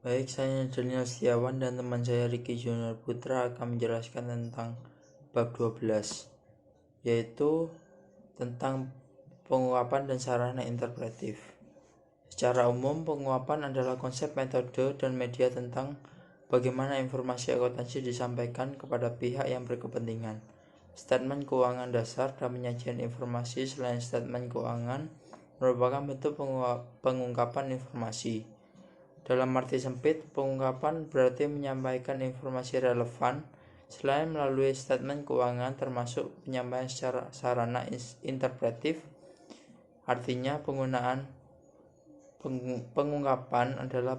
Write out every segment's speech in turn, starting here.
Baik, saya Daniel Setiawan dan teman saya Ricky Junior Putra akan menjelaskan tentang bab 12, yaitu tentang penguapan dan sarana interpretif. Secara umum, penguapan adalah konsep, metode, dan media tentang bagaimana informasi akuntansi disampaikan kepada pihak yang berkepentingan. Statement keuangan dasar dan penyajian informasi selain statement keuangan merupakan bentuk pengungkapan informasi. Dalam arti sempit, pengungkapan berarti menyampaikan informasi relevan selain melalui statement keuangan, termasuk penyampaian secara sarana interpretif. Artinya, penggunaan pengungkapan adalah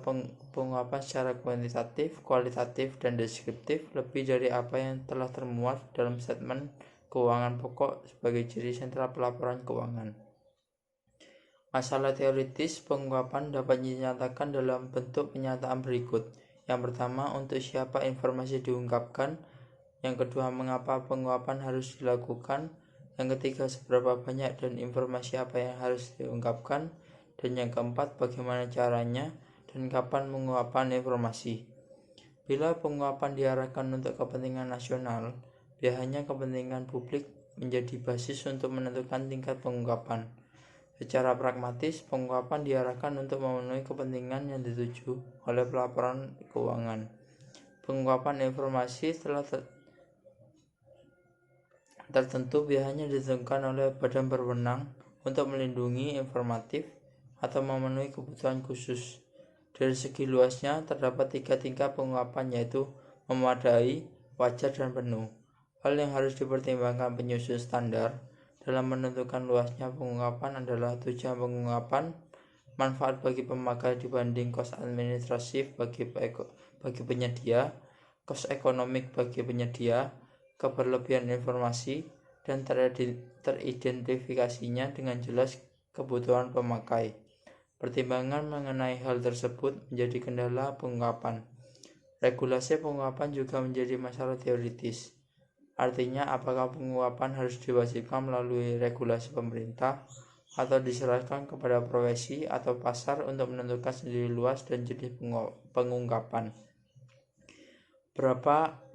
pengungkapan secara kuantitatif, kualitatif, dan deskriptif lebih dari apa yang telah termuat dalam statement keuangan pokok sebagai ciri sentral pelaporan keuangan. Masalah teoritis pengungkapan dapat dinyatakan dalam bentuk pernyataan berikut. Yang pertama, untuk siapa informasi diungkapkan. Yang kedua, mengapa pengungkapan harus dilakukan. Yang ketiga, seberapa banyak dan informasi apa yang harus diungkapkan. Dan yang keempat, bagaimana caranya dan kapan pengungkapan informasi. Bila pengungkapan diarahkan untuk kepentingan nasional, biasanya kepentingan publik menjadi basis untuk menentukan tingkat pengungkapan. Secara pragmatis, pengungkapan diarahkan untuk memenuhi kepentingan yang dituju oleh pelaporan keuangan. Pengungkapan informasi setelah tertentu biasanya ditentukan oleh badan berwenang untuk melindungi informatif atau memenuhi kebutuhan khusus. Dari segi luasnya, terdapat 3 tingkat pengungkapan, yaitu memadai, wajar, dan penuh. Hal yang harus dipertimbangkan penyusun standar dalam menentukan luasnya pengungkapan adalah tujuan pengungkapan, manfaat bagi pemakai dibanding kos administratif bagi penyedia, kos ekonomik bagi penyedia, keberlebihan informasi, dan teridentifikasinya dengan jelas kebutuhan pemakai. Pertimbangan mengenai hal tersebut menjadi kendala pengungkapan. Regulasi pengungkapan juga menjadi masalah teoritis. Artinya, apakah pengungkapan harus diwajibkan melalui regulasi pemerintah atau diserahkan kepada profesi atau pasar untuk menentukan sendiri luas dan jenis pengungkapan.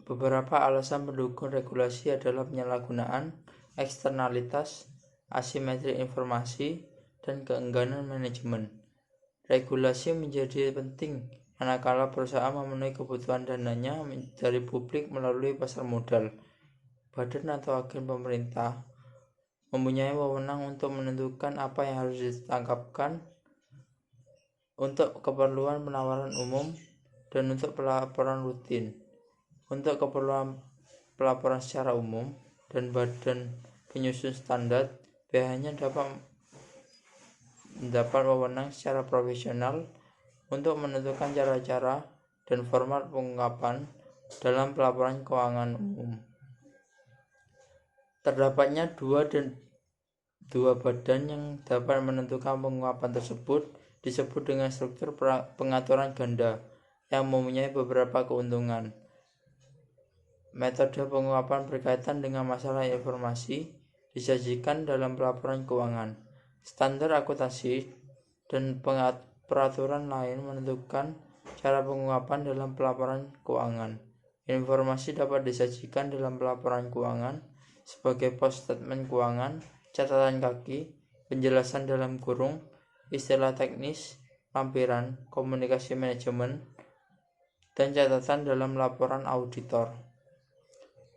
Beberapa alasan pendukung regulasi adalah penyalahgunaan, eksternalitas, asimetri informasi, dan keengganan manajemen. Regulasi menjadi penting manakala perusahaan memenuhi kebutuhan dananya dari publik melalui pasar modal. Badan atau agen pemerintah mempunyai wewenang untuk menentukan apa yang harus ditangkapkan untuk keperluan penawaran umum dan untuk pelaporan rutin. Untuk keperluan pelaporan secara umum dan badan penyusun standar biasanya mendapat wewenang secara profesional untuk menentukan cara-cara dan format pengungkapan dalam pelaporan keuangan umum. Terdapatnya dua badan yang dapat menentukan pengungkapan tersebut disebut dengan struktur pengaturan ganda yang mempunyai beberapa keuntungan. Metode pengungkapan berkaitan dengan masalah informasi disajikan dalam pelaporan keuangan. Standar akuntansi dan peraturan lain menentukan cara pengungkapan dalam pelaporan keuangan. Informasi dapat disajikan dalam pelaporan keuangan sebagai post statement keuangan, catatan kaki, penjelasan dalam kurung, istilah teknis, lampiran, komunikasi manajemen, dan catatan dalam laporan auditor.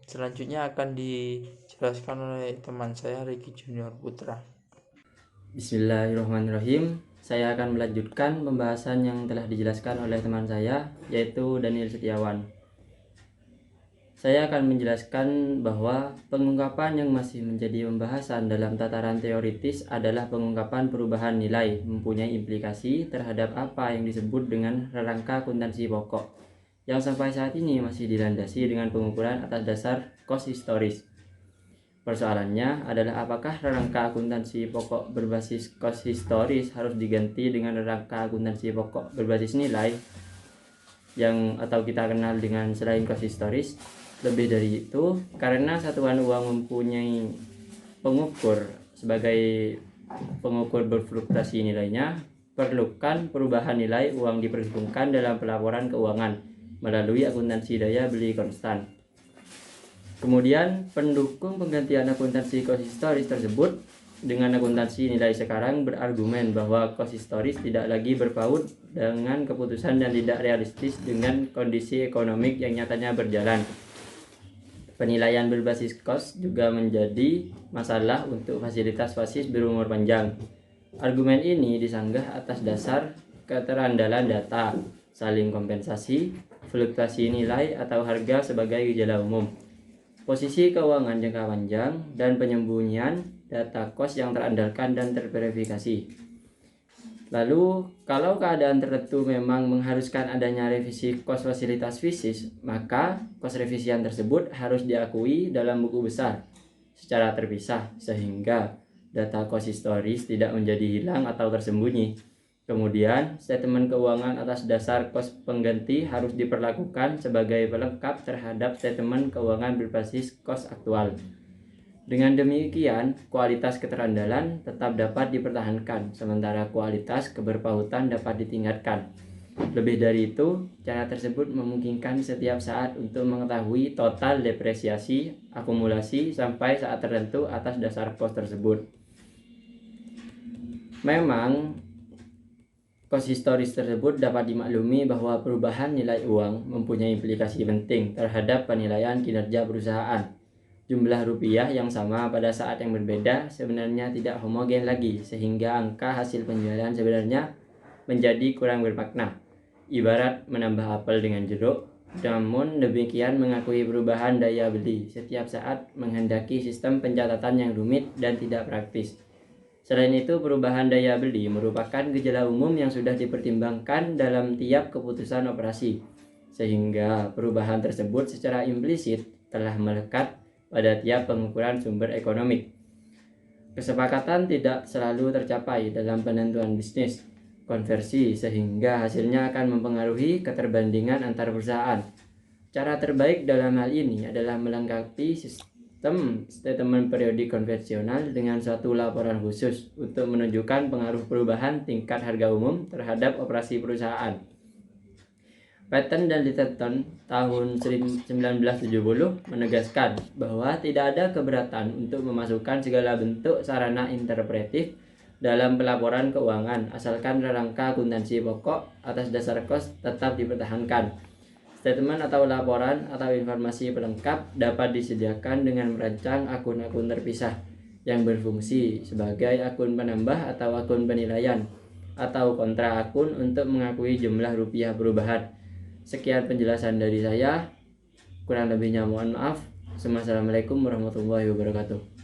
Selanjutnya akan dijelaskan oleh teman saya Ricky Junior Putra. Bismillahirrahmanirrahim. Saya akan melanjutkan pembahasan yang telah dijelaskan oleh teman saya, yaitu Daniel Setiawan. Saya akan menjelaskan bahwa pengungkapan yang masih menjadi pembahasan dalam tataran teoritis adalah pengungkapan perubahan nilai mempunyai implikasi terhadap apa yang disebut dengan rangka akuntansi pokok, yang sampai saat ini masih dilandasi dengan pengukuran atas dasar kos historis. Persoalannya adalah apakah rangka akuntansi pokok berbasis kos historis harus diganti dengan rangka akuntansi pokok berbasis nilai atau kita kenal dengan selain kos historis. Lebih dari itu, karena satuan uang mempunyai pengukur sebagai pengukur berfluktuasi nilainya, Perlukan perubahan nilai uang diperhitungkan dalam pelaporan keuangan melalui akuntansi daya beli konstan. Kemudian pendukung penggantian akuntansi cost historis tersebut dengan akuntansi nilai sekarang berargumen bahwa cost historis tidak lagi berpaut dengan keputusan dan tidak realistis dengan kondisi ekonomik yang nyatanya berjalan. Penilaian berbasis cost juga menjadi masalah untuk fasilitas FASIS berumur panjang. Argumen ini disanggah atas dasar keterandalan data, saling kompensasi, fluktuasi nilai atau harga sebagai gejala umum, posisi keuangan jangka panjang, dan penyembunyian data cost yang terandalkan dan terverifikasi. Lalu, kalau keadaan tertentu memang mengharuskan adanya revisi cost fasilitas FASIS, maka cost revisian tersebut harus diakui dalam buku besar secara terpisah sehingga data cost historis tidak menjadi hilang atau tersembunyi. Kemudian, statement keuangan atas dasar cost pengganti harus diperlakukan sebagai pelengkap terhadap statement keuangan berbasis cost aktual. Dengan demikian, kualitas keterandalan tetap dapat dipertahankan, sementara kualitas keberpautan dapat ditingkatkan. Lebih dari itu, cara tersebut memungkinkan setiap saat untuk mengetahui total depresiasi, akumulasi, sampai saat tertentu atas dasar cost tersebut. Memang, cost historis tersebut dapat dimaklumi bahwa perubahan nilai uang mempunyai implikasi penting terhadap penilaian kinerja perusahaan. Jumlah rupiah yang sama pada saat yang berbeda sebenarnya tidak homogen lagi, sehingga angka hasil penjualan sebenarnya menjadi kurang bermakna. Ibarat menambah apel dengan jeruk, namun demikian mengakui perubahan daya beli setiap saat menghendaki sistem pencatatan yang rumit dan tidak praktis. Selain itu, perubahan daya beli merupakan gejala umum yang sudah dipertimbangkan dalam tiap keputusan operasi, sehingga perubahan tersebut secara implisit telah melekat pada tiap pengukuran sumber ekonomi. Kesepakatan tidak selalu tercapai dalam penentuan bisnis konversi, sehingga hasilnya akan mempengaruhi keterbandingan antar perusahaan. Cara terbaik dalam hal ini adalah melengkapi sistem statement periodik konvensional dengan suatu laporan khusus untuk menunjukkan pengaruh perubahan tingkat harga umum terhadap operasi perusahaan. Patent dan Littleton tahun 1970 menegaskan bahwa tidak ada keberatan untuk memasukkan segala bentuk sarana interpretif dalam pelaporan keuangan asalkan rangka akuntansi pokok atas dasar cost tetap dipertahankan. Statement atau laporan atau informasi pelengkap dapat disediakan dengan merancang akun-akun terpisah yang berfungsi sebagai akun penambah atau akun penilaian atau kontra akun untuk mengakui jumlah rupiah perubahan. Sekian penjelasan dari saya, kurang lebihnya mohon maaf. Assalamualaikum warahmatullahi wabarakatuh.